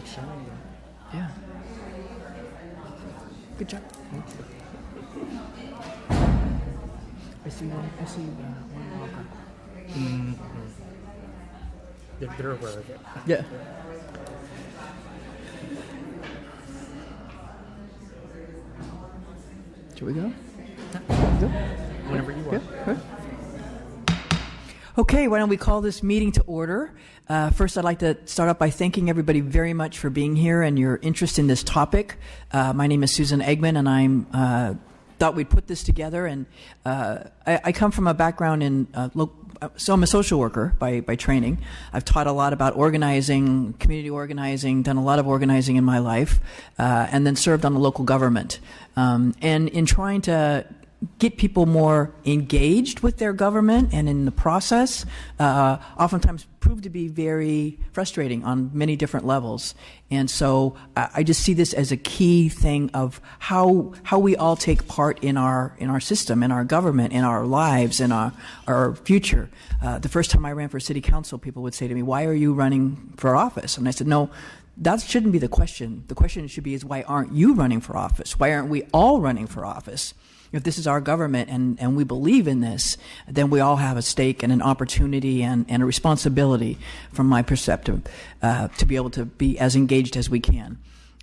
Good showing. Yeah. Good job. Thank you. I see one walker. Mm-hmm. They're aware of it. Yeah. Should we go? Go. Whenever you want. Yeah. Okay, why don't we call this meeting to order? First, I'd like to start off by thanking everybody very much for being here and your interest in this topic. My name is Susan Eggman, and I'm thought we'd put this together. And I come from a background in so I'm a social worker by training. I've taught a lot about organizing, community organizing, done a lot of organizing in my life, and then served on the local government. And in trying to get people more engaged with their government and in the process, oftentimes prove to be very frustrating on many different levels. And so I just see this as a key thing of how we all take part in our system, in our government, in our lives, in our future. The first time I ran for city council, people would say to me, "Why are you running for office?" And I said, "No, that shouldn't be the question. The question should be why aren't you running for office? Why aren't we all running for office? If this is our government and we believe in this, then we all have a stake and an opportunity and a responsibility, from my perspective, to be able to be as engaged as we can."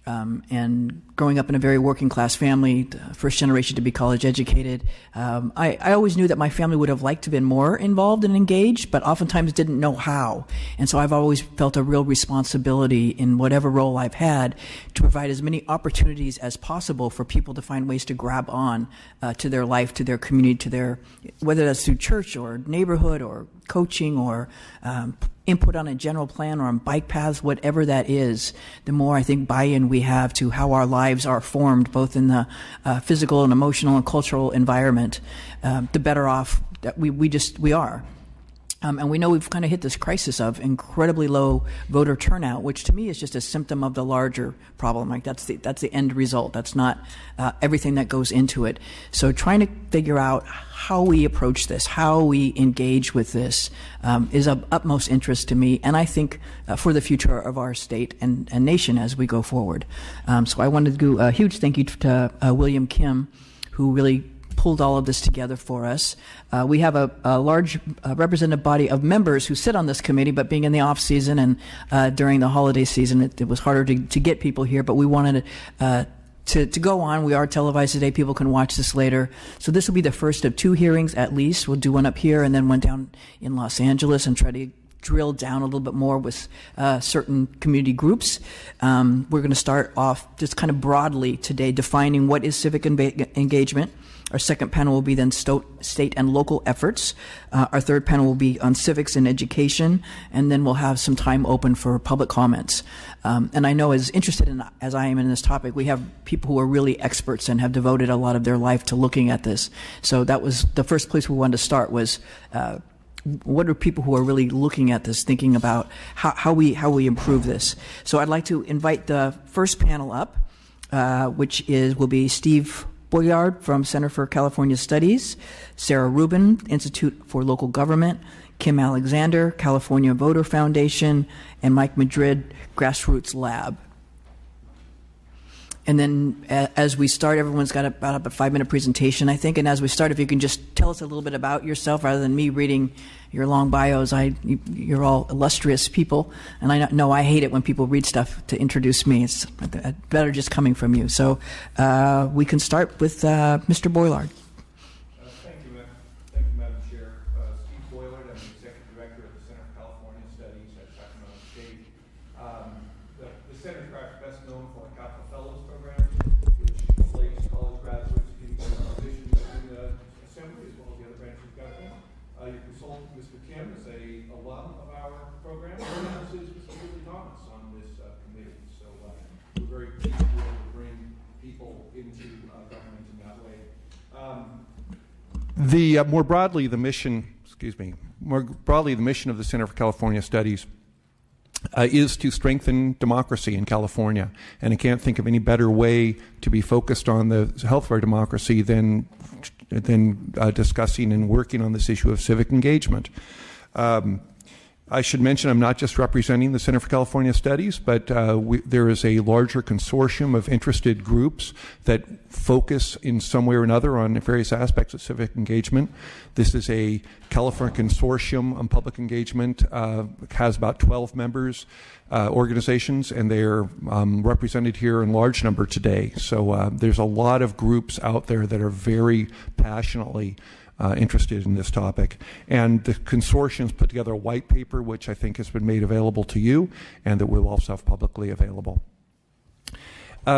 And growing up in a very working class family, first generation to be college educated, I always knew that my family would have liked to have been more involved and engaged, but oftentimes didn't know how. And so I've always felt a real responsibility in whatever role I've had to provide as many opportunities as possible for people to find ways to grab on to their life, to their community, to their, whether that's through church or neighborhood or coaching or input on a general plan or on bike paths, whatever that is. The more I think buy-in we have to how our lives are formed, both in the physical and emotional and cultural environment, the better off that we are. And we know we've kind of hit this crisis of incredibly low voter turnout, which to me is just a symptom of the larger problem. Like that's the end result. That's not everything that goes into it. So trying to figure out how we approach this, how we engage with this, is of utmost interest to me, and I think for the future of our state and nation as we go forward. So I wanted to do a huge thank you to William Kim, who really pulled all of this together for us. We have a large representative body of members who sit on this committee, but being in the off season and during the holiday season, it was harder to get people here, but we wanted to go on. We are televised today. People can watch this later. So this will be the first of 2 hearings at least. We'll do one up here and then one down in Los Angeles and try to drill down a little bit more with certain community groups. We're going to start off just kind of broadly today defining what is civic engagement. Our second panel will be then state and local efforts. Our third panel will be on civics and education, and then we'll have some time open for public comments. And I know as interested as I am in this topic, we have people who are really experts and have devoted a lot of their life to looking at this. So that was the first place we wanted to start was what are people who are really looking at this, thinking about how we improve this. So I'd like to invite the first panel up, which will be Steve Boyard from Center for California Studies, Sarah Rubin, Institute for Local Government, Kim Alexander, California Voter Foundation, and Mike Madrid, Grassroots Lab. And then as we start, everyone's got about a 5-minute presentation, I think. And as we start, if you can just tell us a little bit about yourself rather than me reading your long bios. You're all illustrious people. And I know I hate it when people read stuff to introduce me. It's better just coming from you. So we can start with Mr. Boylard. Thank you, Madam Chair. Steve Boylard, I'm the Executive Director of the Center for California Studies at Sacramento State. The center is perhaps best known for the Capital Fellows Program, which slates college graduates in positions in the Assembly as well as the other branches of government. Your consultant, Mr. Kim, is a alum of our program, and as is Mr. Julie Thomas on this committee. So we're very pleased to be able to bring people into government in that way. More broadly, the mission of the Center for California Studies is to strengthen democracy in California. And I can't think of any better way to be focused on the health of our democracy than discussing and working on this issue of civic engagement. I should mention I'm not just representing the Center for California Studies, but there is a larger consortium of interested groups that focus in some way or another on various aspects of civic engagement. This is a California consortium on public engagement, has about 12 members, organizations, and they're represented here in large number today. So there's a lot of groups out there that are very passionately interested in this topic. And the consortium's put together a white paper, which I think has been made available to you, and that we'll also have publicly available.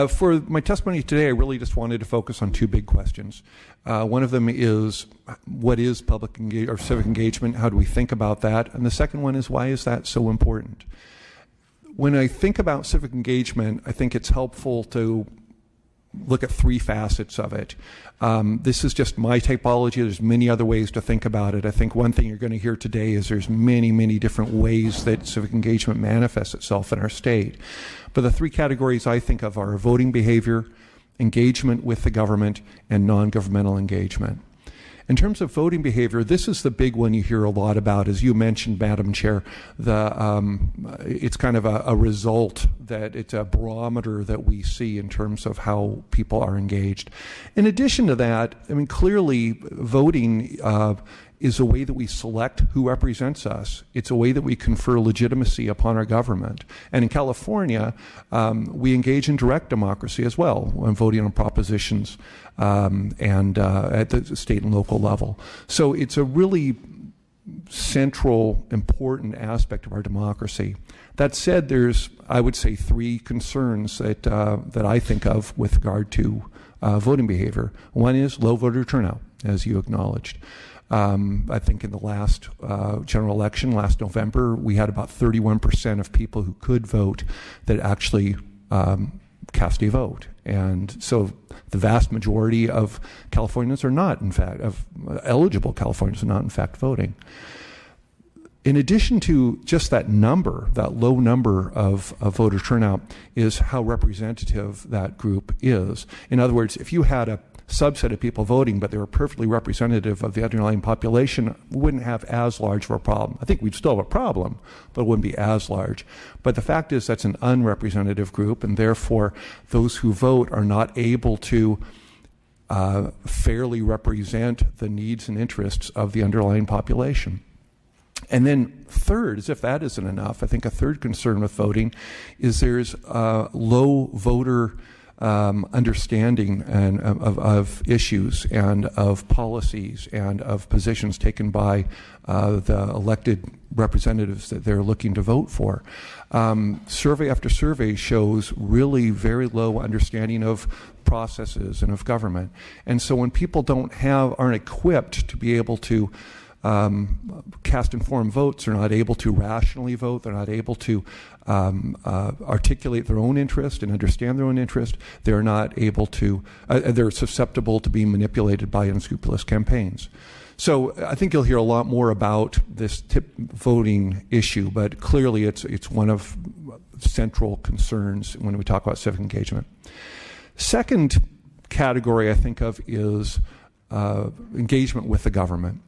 For my testimony today, I really just wanted to focus on two big questions. One of them is, what is public or civic engagement? How do we think about that? And the second one is, why is that so important? When I think about civic engagement, I think it's helpful to look at three facets of it. This is just my typology. There's many other ways to think about it. I think one thing you're going to hear today is there's many, many different ways that civic engagement manifests itself in our state. But the three categories I think of are voting behavior, engagement with the government, and non-governmental engagement. In terms of voting behavior, this is the big one you hear a lot about. As you mentioned, Madam Chair, it's kind of a result, that it's a barometer that we see in terms of how people are engaged. In addition to that, I mean, clearly voting is a way that we select who represents us. It's a way that we confer legitimacy upon our government. And in California, we engage in direct democracy as well when voting on propositions and at the state and local level. So it's a really central, important aspect of our democracy. That said, there's, I would say, three concerns that, that I think of with regard to voting behavior. One is low voter turnout, as you acknowledged. I think in the last general election, last November, we had about 31% of people who could vote that actually cast a vote. And so the vast majority of Californians are not, in fact, of eligible Californians are not, in fact, voting. In addition to just that number, that low number of voter turnout, is how representative that group is. In other words, if you had a subset of people voting, but they were perfectly representative of the underlying population, we wouldn't have as large of a problem. I think we'd still have a problem, but it wouldn't be as large. But the fact is that's an unrepresentative group, and therefore those who vote are not able to fairly represent the needs and interests of the underlying population. And then third, as if that isn't enough, I think a third concern with voting is there's low voter understanding and of issues and of policies and of positions taken by the elected representatives that they're looking to vote for. Survey after survey shows really very low understanding of processes and of government. And so when people aren't equipped to be able to cast informed votes, they're not able to rationally vote, they're not able to articulate their own interest and understand their own interest, they're not able to, they're susceptible to being manipulated by unscrupulous campaigns. So I think you'll hear a lot more about this tip voting issue, but clearly it's one of central concerns when we talk about civic engagement. Second category I think of is engagement with the government.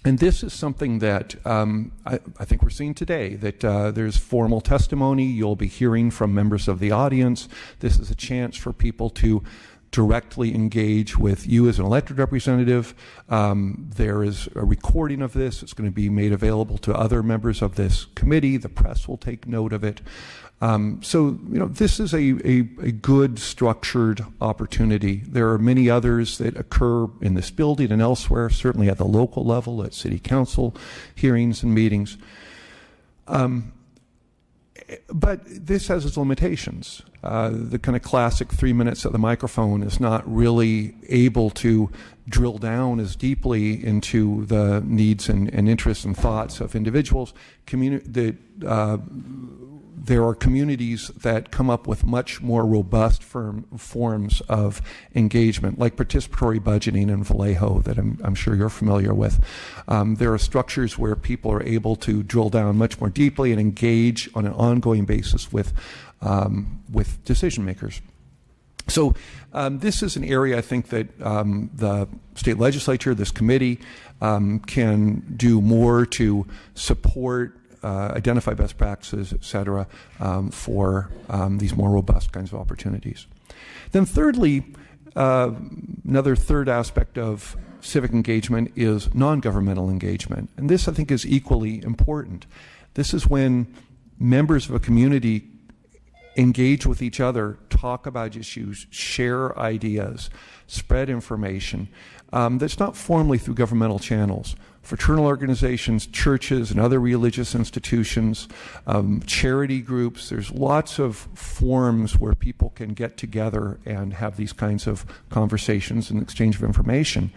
And this is something that I think we're seeing today, that there's formal testimony. You'll be hearing from members of the audience. This is a chance for people to directly engage with you as an elected representative. There is a recording of this. It's going to be made available to other members of this committee. The press will take note of it. So, this is a good structured opportunity. There are many others that occur in this building and elsewhere, certainly at the local level, at city council hearings and meetings. But this has its limitations. The kind of classic 3 minutes at the microphone is not really able to drill down as deeply into the needs and interests and thoughts of individuals. There are communities that come up with much more robust forms of engagement, like participatory budgeting in Vallejo that I'm sure you're familiar with. There are structures where people are able to drill down much more deeply and engage on an ongoing basis with decision makers. So this is an area I think that the state legislature, this committee, can do more to support identify best practices, et cetera, for these more robust kinds of opportunities. Then thirdly, another third aspect of civic engagement is non-governmental engagement. And this, I think, is equally important. This is when members of a community engage with each other, talk about issues, share ideas, spread information. That's not formally through governmental channels. Fraternal organizations, churches, and other religious institutions, charity groups. There's lots of forums where people can get together and have these kinds of conversations and exchange of information.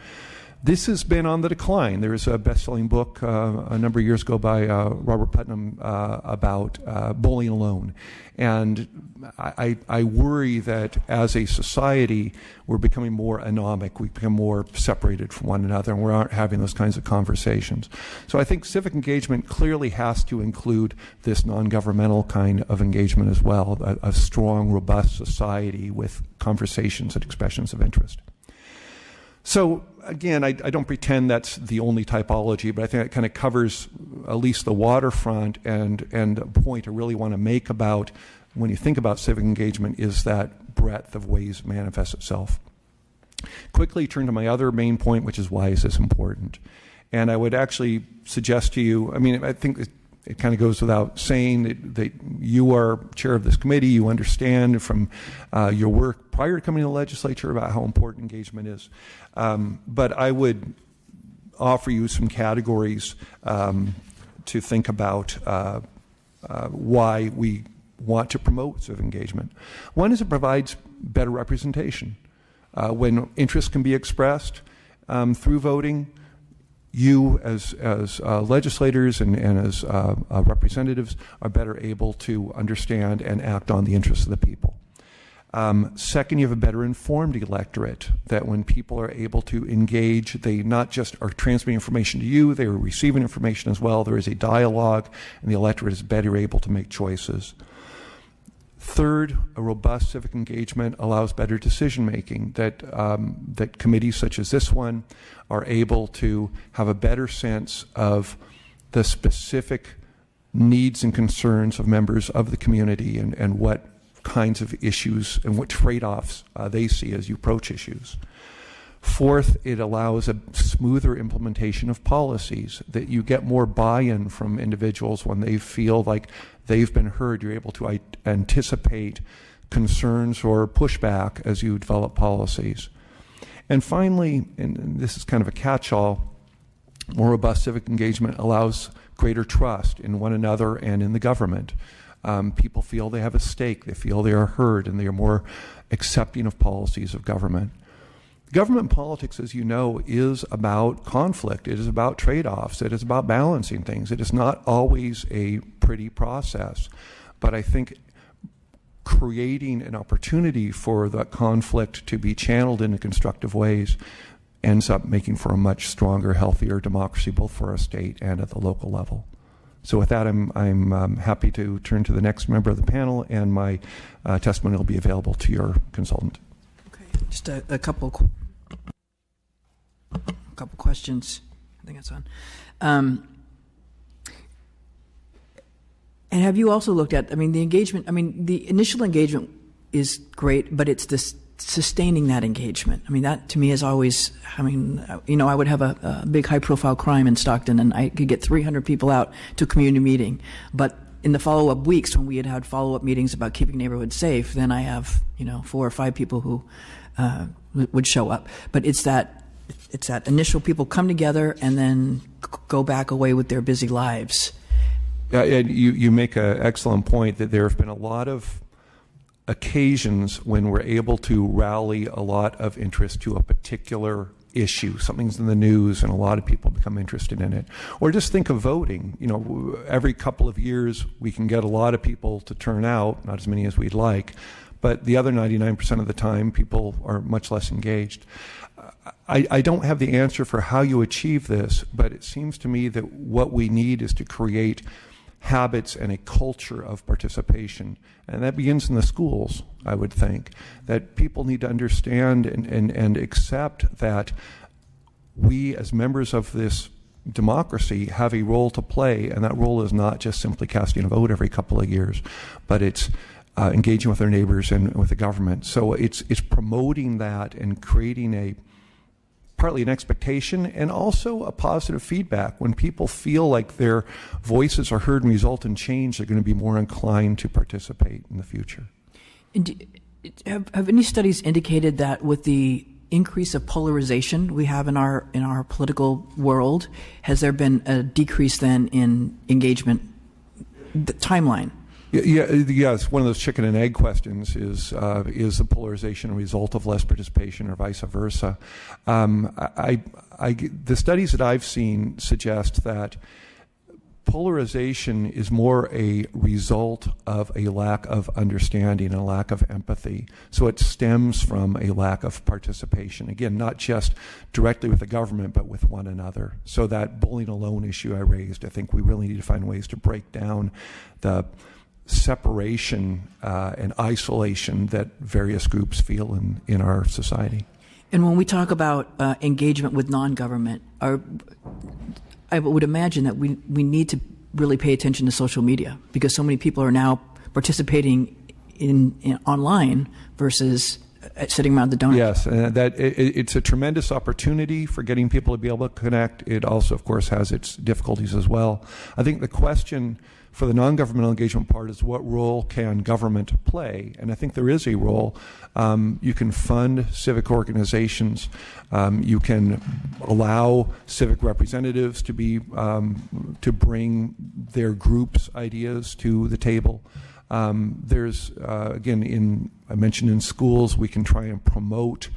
This has been on the decline. There is a best-selling book a number of years ago by Robert Putnam about bowling alone. And I worry that as a society, we're becoming more anomic. We become more separated from one another, and we aren't having those kinds of conversations. So I think civic engagement clearly has to include this non-governmental kind of engagement as well, a strong, robust society with conversations and expressions of interest. So again, I don't pretend that's the only typology, but I think it kind of covers at least the waterfront, and a point I really want to make about when you think about civic engagement is that breadth of ways it manifests itself. Quickly turn to my other main point, which is why is this important? And I would actually suggest to you, I mean, I think it kind of goes without saying that you are chair of this committee, you understand from your work prior to coming to the legislature about how important engagement is. But I would offer you some categories to think about why we want to promote civic engagement. One is it provides better representation. When interest can be expressed through voting, you as legislators and as representatives are better able to understand and act on the interests of the people. Second, you have a better informed electorate, that when people are able to engage, they not just are transmitting information to you, they are receiving information as well. There is a dialogue, and the electorate is better able to make choices. Third, a robust civic engagement allows better decision making, that committees such as this one are able to have a better sense of the specific needs and concerns of members of the community, and what kinds of issues and what trade-offs they see as you approach issues. Fourth, it allows a smoother implementation of policies, that you get more buy-in from individuals when they feel like they've been heard. You're able to anticipate concerns or pushback as you develop policies. And finally, and this is kind of a catch-all, more robust civic engagement allows greater trust in one another and in the government. People feel they have a stake, they feel they are heard, and they are more accepting of policies of government. Government politics, as you know, is about conflict. It is about trade-offs. It is about balancing things. It is not always a pretty process. But I think creating an opportunity for that conflict to be channeled in constructive ways ends up making for a much stronger, healthier democracy, both for our state and at the local level. So with that, I'm happy to turn to the next member of the panel, and my testimony will be available to your consultant. Just a couple questions. I think that's on. And have you also looked at, the engagement, the initial engagement is great, but it's this sustaining that engagement. That to me is always, I would have a big high-profile crime in Stockton, and I could get 300 people out to a community meeting, but in the follow-up weeks when we had follow-up meetings about keeping neighborhoods safe, then I have, 4 or 5 people who would show up. But it's that initial people come together and then go back away with their busy lives. And you make an excellent point that there have been a lot of occasions when we're able to rally a lot of interest to a particular issue. Something's in the news and a lot of people become interested in it. Or just think of voting. Every couple of years we can get a lot of people to turn out, not as many as we'd like, but the other 99% of the time people are much less engaged. I don't have the answer for how you achieve this, but it seems to me that what we need is to create habits and a culture of participation. And that begins in the schools, I would think, that people need to understand and accept that we as members of this democracy have a role to play, and that role is not just simply casting a vote every couple of years, but it's engaging with their neighbors and with the government. So it's promoting that and creating partly an expectation and also a positive feedback. When people feel like their voices are heard and result in change, they're going to be more inclined to participate in the future. And have any studies indicated that with the increase of polarization we have in our political world, has there been a decrease then in engagement timeline? Yes, one of those chicken and egg questions is the polarization a result of less participation or vice versa? The studies that I've seen suggest that polarization is more a result of a lack of understanding, a lack of empathy. So it stems from a lack of participation. Again, not just directly with the government, but with one another. So that bullying alone issue I raised, I think we really need to find ways to break down the separation and isolation that various groups feel in our society. And when we talk about engagement with non-government, I would imagine that we need to really pay attention to social media, because so many people are now participating in online versus sitting around the donut. Yes, it's a tremendous opportunity for getting people to be able to connect. It also, of course, has its difficulties as well. I think the question for the non-governmental engagement part is, what role can government play? And I think there is a role. You can fund civic organizations. You can allow civic representatives to bring their group's ideas to the table. There's again, I mentioned in schools, we can try and promote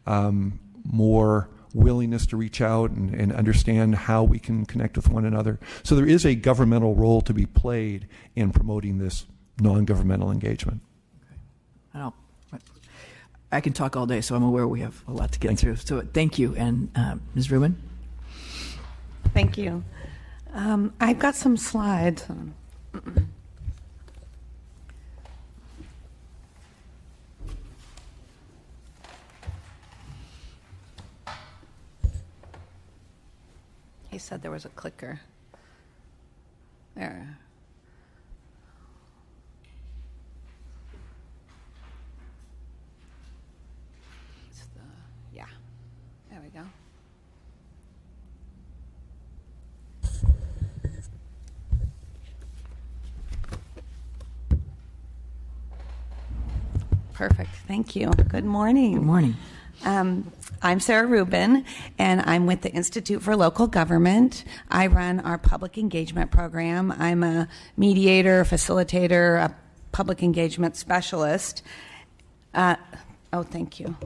more willingness to reach out and understand how we can connect with one another. So there is a governmental role to be played in promoting this non-governmental engagement. Okay. I can talk all day, so I'm aware we have a lot to get through. So thank you. And Ms. Rubin? Thank you. I've got some slides. He said there was a clicker. There. Yeah. There we go. Perfect. Thank you. Good morning. Good morning. I'm Sarah Rubin, and I'm with the Institute for Local Government. I run our public engagement program. I'm a mediator, facilitator, a public engagement specialist. Thank you.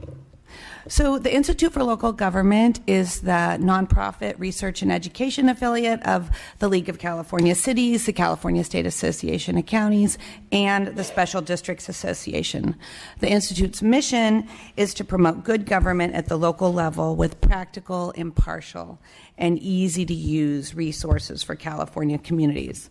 So the Institute for Local Government is the nonprofit research and education affiliate of the League of California Cities, the California State Association of Counties, and the Special Districts Association. The Institute's mission is to promote good government at the local level with practical, impartial, and easy-to-use resources for California communities.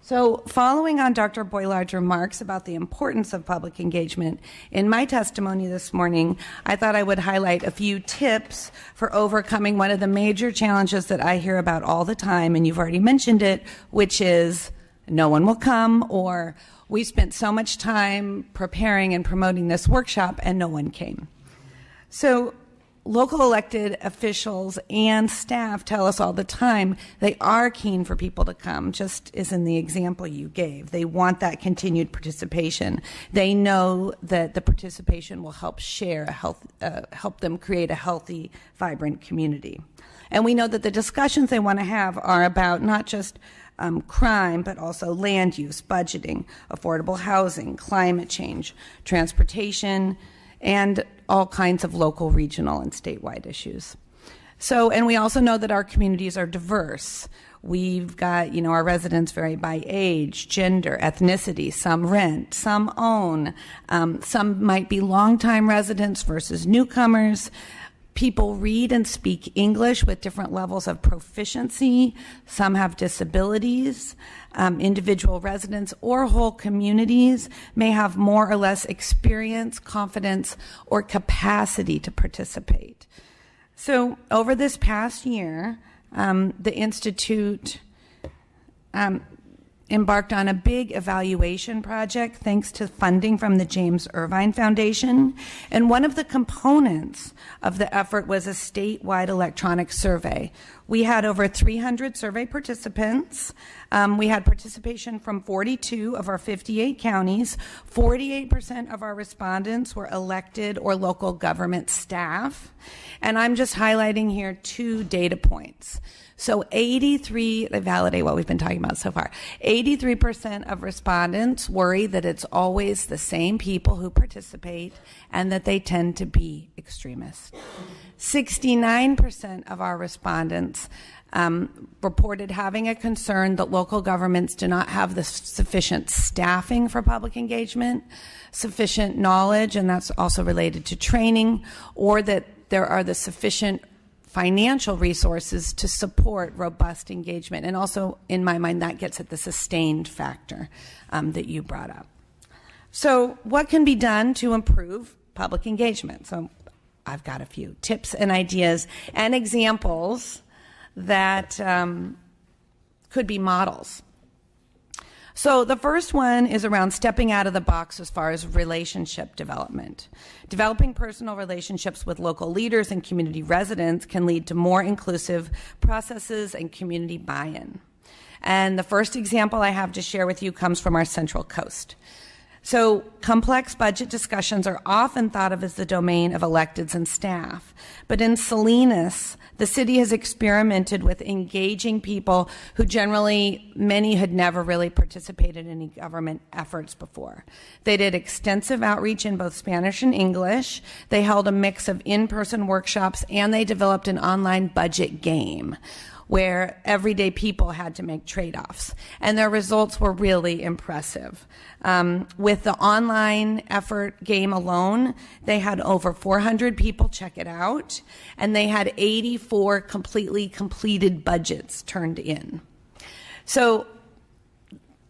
So following on Dr. Boilard's remarks about the importance of public engagement, in my testimony this morning, I thought I would highlight a few tips for overcoming one of the major challenges that I hear about all the time, and you've already mentioned it, which is no one will come, or we spent so much time preparing and promoting this workshop and no one came. So local elected officials and staff tell us all the time they are keen for people to come, just as in the example you gave. They want that continued participation. They know that the participation will help help them create a healthy, vibrant community. And we know that the discussions they want to have are about not just crime, but also land use, budgeting, affordable housing, climate change, transportation, and all kinds of local, regional, and statewide issues. So, and we also know that our communities are diverse. We've got, our residents vary by age, gender, ethnicity. Some rent, some own. Some might be longtime residents versus newcomers. People read and speak English with different levels of proficiency. Some have disabilities. Individual residents or whole communities may have more or less experience, confidence, or capacity to participate. So over this past year, the Institute embarked on a big evaluation project thanks to funding from the James Irvine Foundation. And one of the components of the effort was a statewide electronic survey. We had over 300 survey participants. We had participation from 42 of our 58 counties. 48% of our respondents were elected or local government staff. And I'm just highlighting here 2 data points. So they validate what we've been talking about so far. 83% of respondents worry that it's always the same people who participate and that they tend to be extremists. 69% of our respondents reported having a concern that local governments do not have the sufficient staffing for public engagement, sufficient knowledge, and that's also related to training, or that there are the sufficient financial resources to support robust engagement. And also, in my mind, that gets at the sustained factor that you brought up. So what can be done to improve public engagement? So I've got a few tips and ideas and examples that could be models. So the first one is around stepping out of the box as far as relationship development. Developing personal relationships with local leaders and community residents can lead to more inclusive processes and community buy-in. And the first example I have to share with you comes from our Central Coast. So complex budget discussions are often thought of as the domain of electeds and staff. But in Salinas, the city has experimented with engaging people who generally, many had never really participated in any government efforts before. They did extensive outreach in both Spanish and English. They held a mix of in-person workshops, and they developed an online budget game where everyday people had to make trade-offs. And their results were really impressive. With the online effort game alone, they had over 400 people check it out, and they had 84 completely completed budgets turned in. So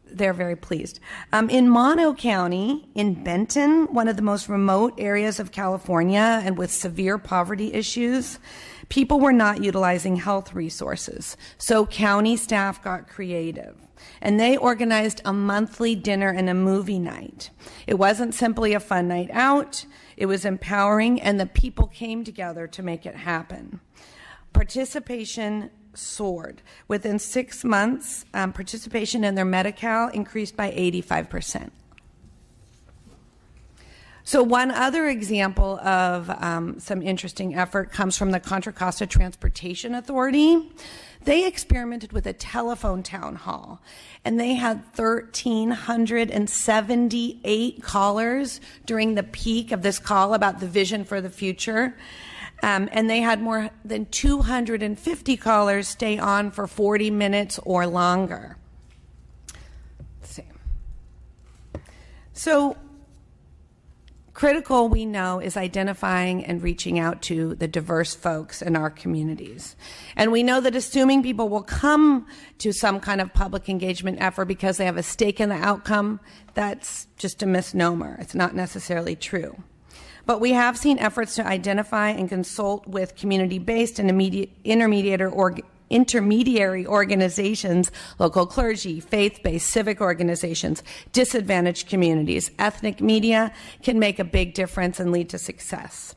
they're very pleased. In Mono County, in Benton, one of the most remote areas of California and with severe poverty issues, people were not utilizing health resources. So county staff got creative, and they organized a monthly dinner and a movie night. It wasn't simply a fun night out. It was empowering, and the people came together to make it happen. Participation soared. Within 6 months, participation in their Medi-Cal increased by 85%. So one other example of some interesting effort comes from the Contra Costa Transportation Authority. They experimented with a telephone town hall, and they had 1,378 callers during the peak of this call about the vision for the future. And they had more than 250 callers stay on for 40 minutes or longer. Let's see. So critical, we know, is identifying and reaching out to the diverse folks in our communities. And we know that assuming people will come to some kind of public engagement effort because they have a stake in the outcome, that's just a misnomer. It's not necessarily true. But we have seen efforts to identify and consult with community-based and intermediary organizations, local clergy, faith-based civic organizations, disadvantaged communities. Ethnic media can make a big difference and lead to success.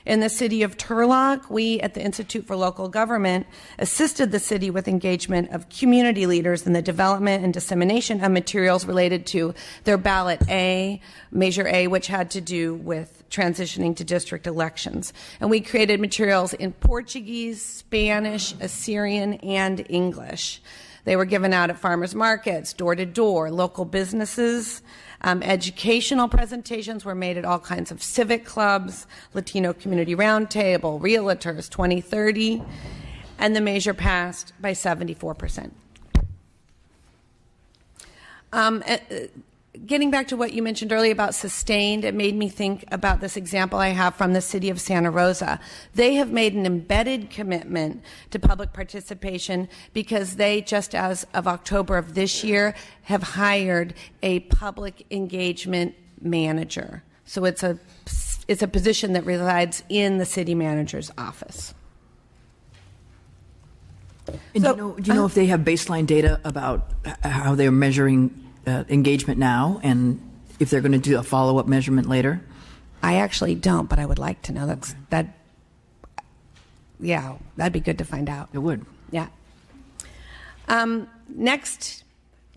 In the city of Turlock, we at the Institute for Local Government assisted the city with engagement of community leaders in the development and dissemination of materials related to their ballot A, Measure A, which had to do with transitioning to district elections. And we created materials in Portuguese, Spanish, Assyrian, and English. They were given out at farmers markets, door to door, local businesses. Educational presentations were made at all kinds of civic clubs, Latino Community Roundtable, Realtors 2030, and the measure passed by 74%. Getting back to what you mentioned earlier about sustained, it made me think about this example I have from the city of Santa Rosa. They have made an embedded commitment to public participation because they, just as of October of this year, have hired a public engagement manager. So it's a position that resides in the city manager's office. And So, do you know if they have baseline data about how they're measuring engagement now, and if they're going to do a follow-up measurement later? I actually don't, but I would like to know. Yeah, that'd be good to find out. It would. Yeah. Next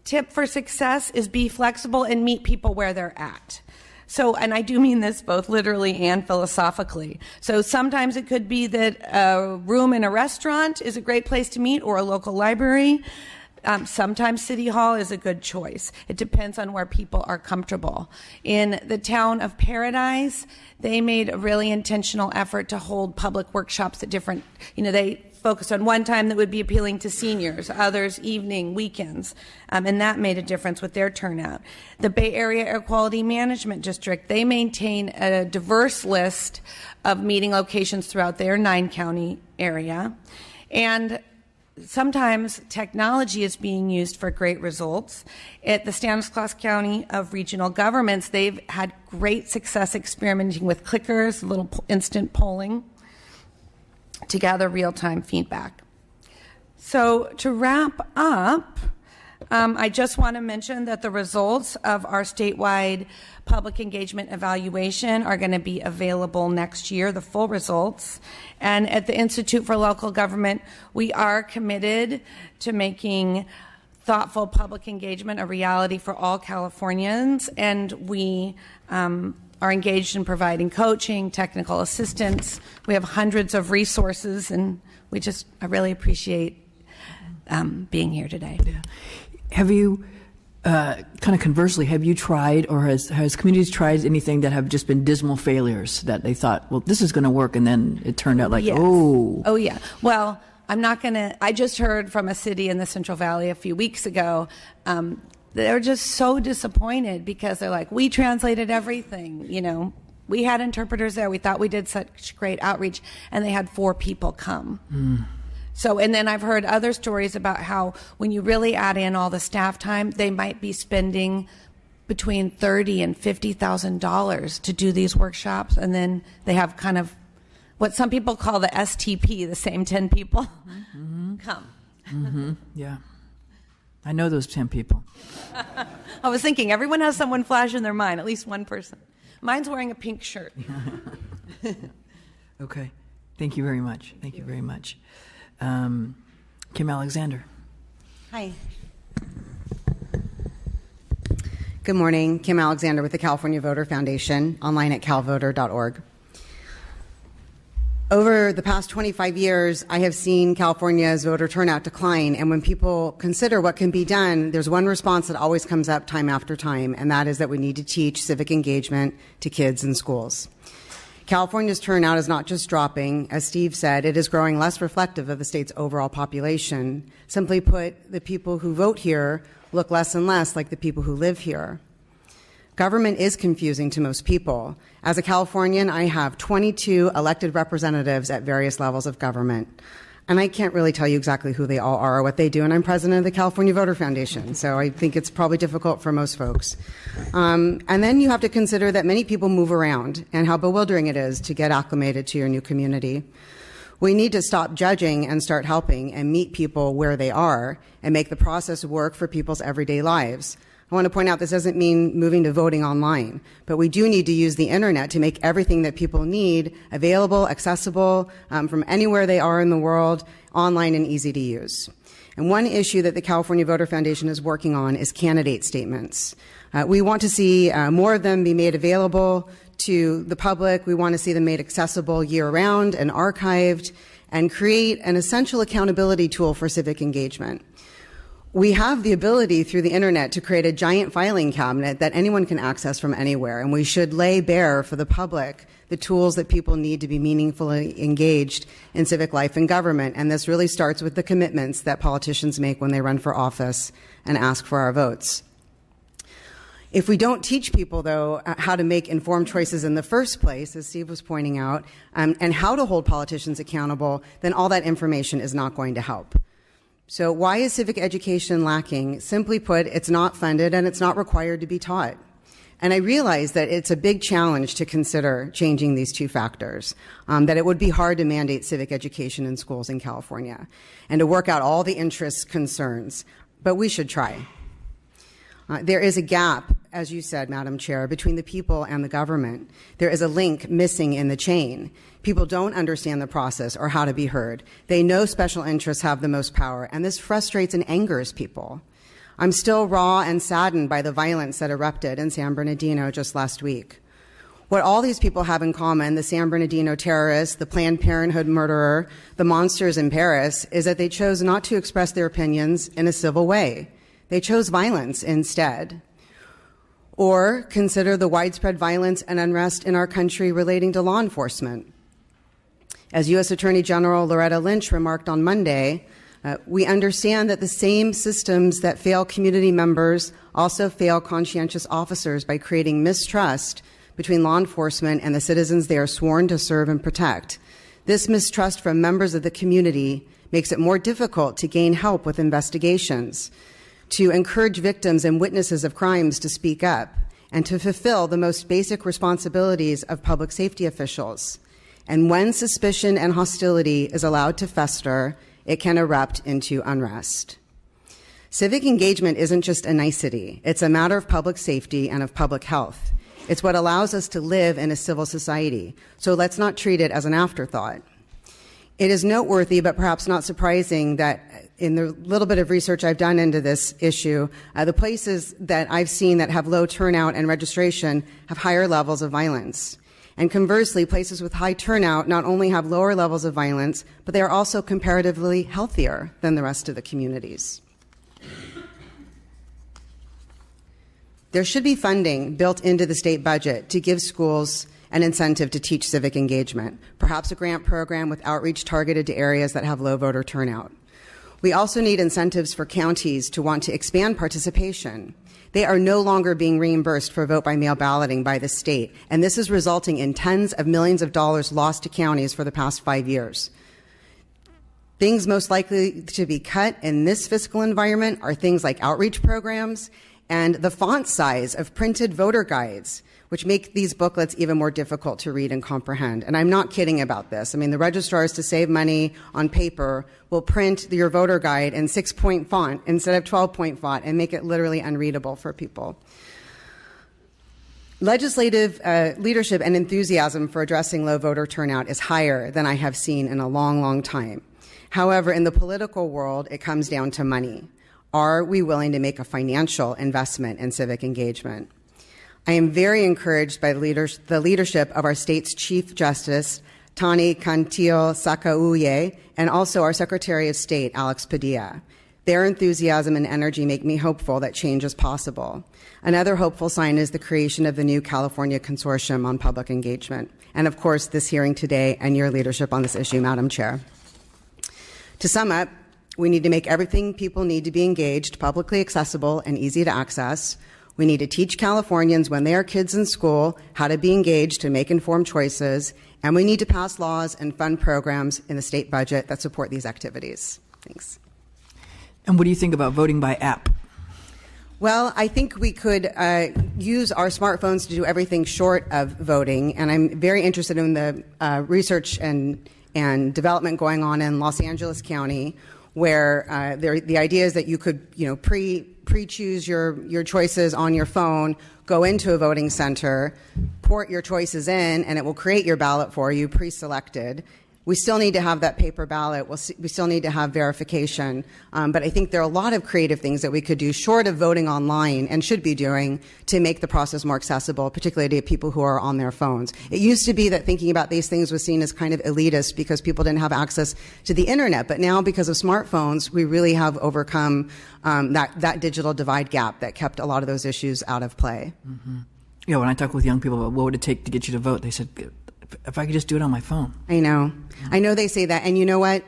tip for success is be flexible and meet people where they're at. So, and I do mean this both literally and philosophically. So sometimes it could be that a room in a restaurant is a great place to meet, or a local library. Sometimes City Hall is a good choice. It depends on where people are comfortable. In the town of Paradise, they made a really intentional effort to hold public workshops at different, they focused on one time that would be appealing to seniors, others evening, weekends, and that made a difference with their turnout. The Bay Area Air Quality Management District, they maintain a diverse list of meeting locations throughout their 9-county area, and sometimes technology is being used for great results. At the Stanislaus County of Regional Governments, they've had great success experimenting with clickers, little instant polling, to gather real-time feedback. So to wrap up, I just want to mention that the results of our statewide public engagement evaluation are going to be available next year, the full results. And at the Institute for Local Government, we are committed to making thoughtful public engagement a reality for all Californians, and we are engaged in providing coaching, technical assistance. We have hundreds of resources, and I really appreciate being here today. Yeah. Have you, kind of conversely, have you tried, or has communities tried anything that have just been dismal failures that they thought, well, this is going to work, and then it turned out like, Yes. oh. Yeah. Well, I just heard from a city in the Central Valley a few weeks ago. They're just so disappointed because they're like, we translated everything, we had interpreters there. We thought we did such great outreach, and they had 4 people come. So, and then I've heard other stories about how when you really add in all the staff time, they might be spending between $30,000 and $50,000 to do these workshops, and then they have kind of what some people call the STP, the same 10 people come. Yeah. I know those 10 people. I was thinking everyone has someone flash in their mind, at least one person. Mine's wearing a pink shirt. Okay. Thank you very much. Thank you very much. Kim Alexander. Hi. Good morning. Kim Alexander with the California Voter Foundation, online at calvoter.org. Over the past 25 years, I have seen California's voter turnout decline, and when people consider what can be done, there's one response that always comes up time after time, and that is that we need to teach civic engagement to kids in schools. California's turnout is not just dropping. As Steve said, it is growing less reflective of the state's overall population. Simply put, the people who vote here look less and less like the people who live here. Government is confusing to most people. As a Californian, I have 22 elected representatives at various levels of government. And I can't really tell you exactly who they all are or what they do, and I'm president of the California Voter Foundation, so I think it's probably difficult for most folks. And then you have to consider that many people move around and how bewildering it is to get acclimated to your new community. We need to stop judging and start helping and meet people where they are and make the process work for people's everyday lives. I want to point out this doesn't mean moving to voting online, but we do need to use the internet to make everything that people need available, accessible, from anywhere they are in the world, online and easy to use. And one issue that the California Voter Foundation is working on is candidate statements. We want to see more of them be made available to the public. We want to see them made accessible year-round and archived, and create an essential accountability tool for civic engagement. We have the ability through the internet to create a giant filing cabinet that anyone can access from anywhere, and we should lay bare for the public the tools that people need to be meaningfully engaged in civic life and government. And this really starts with the commitments that politicians make when they run for office and ask for our votes. If we don't teach people, though, how to make informed choices in the first place, as Steve was pointing out, and how to hold politicians accountable, then all that information is not going to help. So why is civic education lacking? Simply put, it's not funded and it's not required to be taught. And I realize that it's a big challenge to consider changing these two factors, that it would be hard to mandate civic education in schools in California and to work out all the interest concerns, but we should try. There is a gap, as you said, Madam Chair, between the people and the government. There is a link missing in the chain. People don't understand the process or how to be heard. They know special interests have the most power, and this frustrates and angers people. I'm still raw and saddened by the violence that erupted in San Bernardino just last week. What all these people have in common, the San Bernardino terrorists, the Planned Parenthood murderer, the monsters in Paris, is that they chose not to express their opinions in a civil way. They chose violence instead. Or consider the widespread violence and unrest in our country relating to law enforcement. As U.S. Attorney General Loretta Lynch remarked on Monday, we understand that the same systems that fail community members also fail conscientious officers by creating mistrust between law enforcement and the citizens they are sworn to serve and protect. This mistrust from members of the community makes it more difficult to gain help with investigations, to encourage victims and witnesses of crimes to speak up, and to fulfill the most basic responsibilities of public safety officials. And when suspicion and hostility is allowed to fester, it can erupt into unrest. Civic engagement isn't just a nicety. It's a matter of public safety and of public health. It's what allows us to live in a civil society. So let's not treat it as an afterthought. It is noteworthy, but perhaps not surprising, that in the little bit of research I've done into this issue, the places that I've seen that have low turnout and registration have higher levels of violence. And conversely, places with high turnout not only have lower levels of violence, but they are also comparatively healthier than the rest of the communities. There should be funding built into the state budget to give schools an incentive to teach civic engagement, perhaps a grant program with outreach targeted to areas that have low voter turnout. We also need incentives for counties to want to expand participation. They are no longer being reimbursed for vote-by-mail balloting by the state, and this is resulting in tens of millions of dollars lost to counties for the past 5 years. Things most likely to be cut in this fiscal environment are things like outreach programs and the font size of printed voter guides, which make these booklets even more difficult to read and comprehend. And I'm not kidding about this. I mean, the registrars, to save money on paper, will print your voter guide in 6-point font instead of 12-point font and make it literally unreadable for people. Legislative leadership and enthusiasm for addressing low voter turnout is higher than I have seen in a long, long time. However, in the political world, it comes down to money. Are we willing to make a financial investment in civic engagement? I am very encouraged by the leadership of our state's Chief Justice, Tani Cantillo-Sacauye, and also our Secretary of State, Alex Padilla. Their enthusiasm and energy make me hopeful that change is possible. Another hopeful sign is the creation of the new California Consortium on Public Engagement, and of course this hearing today and your leadership on this issue, Madam Chair. To sum up, we need to make everything people need to be engaged publicly accessible and easy to access. We need to teach Californians when they are kids in school how to be engaged to make informed choices, and we need to pass laws and fund programs in the state budget that support these activities. Thanks. And what do you think about voting by app? Well, I think we could use our smartphones to do everything short of voting, and I'm very interested in the research and development going on in Los Angeles County, where the idea is that you could, pre-choose your choices on your phone, go into a voting center, port your choices in, and it will create your ballot for you, pre-selected. We still need to have that paper ballot. We still need to have verification. But I think there are a lot of creative things that we could do short of voting online and should be doing to make the process more accessible, particularly to people who are on their phones. It used to be that thinking about these things was seen as kind of elitist because people didn't have access to the internet. But now, because of smartphones, we really have overcome that digital divide gap that kept a lot of those issues out of play. Mm-hmm. Yeah, when I talk with young people about what would it take to get you to vote, they said, if I could just do it on my phone. I know. I know they say that. And you know what?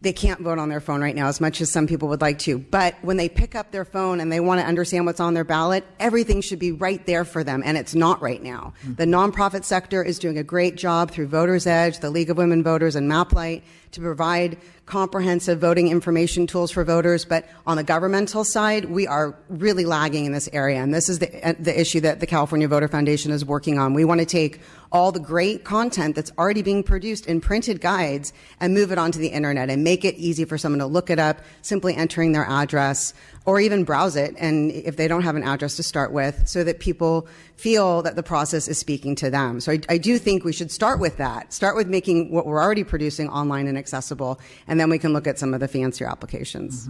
They can't vote on their phone right now as much as some people would like to. But when they pick up their phone and they want to understand what's on their ballot, everything should be right there for them. And it's not right now. Mm-hmm. The nonprofit sector is doing a great job through Voters Edge, the League of Women Voters, and MapLight to provide comprehensive voting information tools for voters, but on the governmental side, we are really lagging in this area, and this is the issue that the California Voter Foundation is working on. We want to take all the great content that's already being produced in printed guides and move it onto the internet and make it easy for someone to look it up, simply entering their address, or even browse it, and if they don't have an address to start with, so that people feel that the process is speaking to them. So I do think we should start with that. Start with making what we're already producing online and accessible, and then we can look at some of the fancier applications.